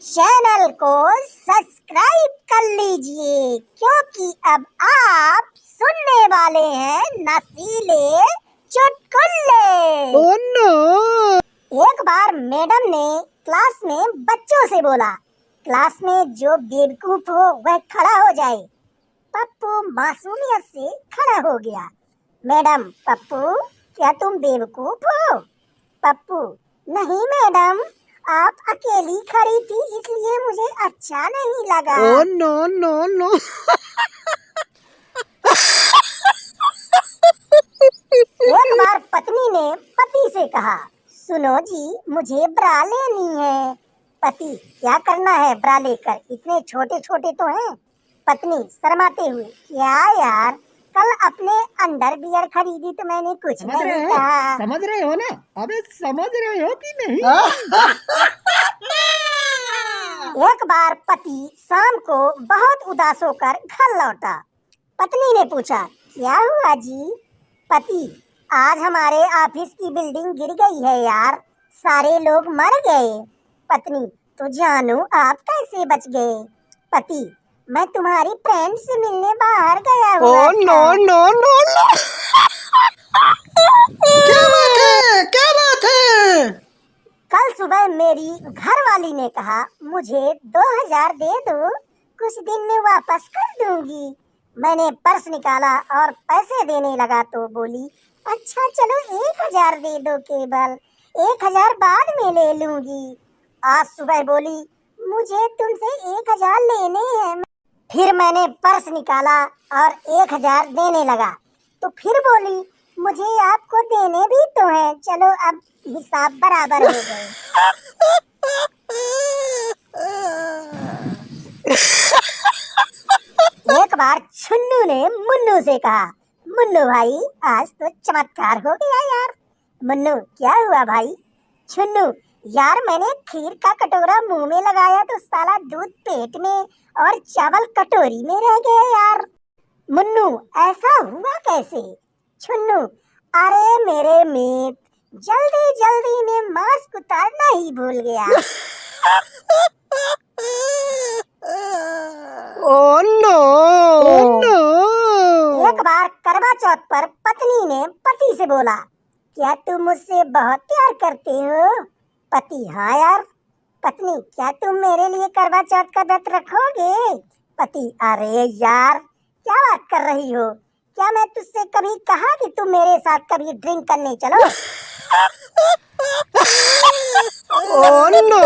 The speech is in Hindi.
चैनल को सब्सक्राइब कर लीजिए क्योंकि अब आप सुनने वाले हैं नशीले चुटकुले। Oh no! एक बार मैडम ने क्लास में बच्चों से बोला, क्लास में जो बेवकूफ हो वह खड़ा हो जाए। पप्पू मासूमियत से खड़ा हो गया। मैडम, पप्पू क्या तुम बेवकूफ हो? पप्पू, नहीं मैडम, आप अकेली खड़ी थी इसलिए मुझे अच्छा नहीं लगा। Oh no no no! एक बार पत्नी ने पति से कहा, सुनो जी, मुझे ब्रा लेनी है। पति, क्या करना है ब्रा लेकर, इतने छोटे छोटे तो हैं। पत्नी शर्माते हुए, क्या यार, कल अपने अंडरवियर खरीदी तो मैंने कुछ नहीं कहा। समझ रहे हो ना? अबे समझ रहे हो कि नहीं? एक बार पति शाम को बहुत उदास होकर घर लौटा। पत्नी ने पूछा, क्या हुआ जी? पति, आज हमारे ऑफिस की बिल्डिंग गिर गई है यार, सारे लोग मर गए। पत्नी, तो जानू आप कैसे बच गए? पति, मैं तुम्हारी फ्रेंड से मिलने बाहर गया हुआ ओह था। No no no no! क्या बात है? क्या बात है? कल सुबह मेरी घरवाली ने कहा, मुझे 2000 दे दो, कुछ दिन में वापस कर दूंगी। मैंने पर्स निकाला और पैसे देने लगा तो बोली, अच्छा चलो 1000 दे दो, केवल 1000 बाद में ले लूंगी। आज सुबह बोली, मुझे तुमसे 1000 लेने हैं। फिर मैंने पर्स निकाला और 1000 देने लगा तो फिर बोली, मुझे आपको देने भी तो हैं, चलो अब हिसाब बराबर हो गए। एक बार छुन्नू ने मुन्नू से कहा, मुन्नू भाई आज तो चमत्कार हो गया यार। मुन्नू, क्या हुआ भाई? छुन्नू, यार मैंने खीर का कटोरा मुंह में लगाया तो साला दूध पेट में और चावल कटोरी में रह गए यार। मुन्नू, ऐसा हुआ कैसे? छुन्नू, अरे मेरे मित्र, जल्दी जल्दी में मास्क उतारना ही भूल गया। Oh no! Oh no! एक बार करवा चौथ पर पत्नी ने पति से बोला, क्या तुम मुझसे बहुत प्यार करते हो? पति, हाँ यार। पत्नी, क्या तुम मेरे लिए करवा चौथ का व्रत रखोगे? पति, अरे यार, क्या बात कर रही हो? क्या मैं तुझसे कभी कहा कि तुम मेरे साथ कभी ड्रिंक करने चलो? Oh no!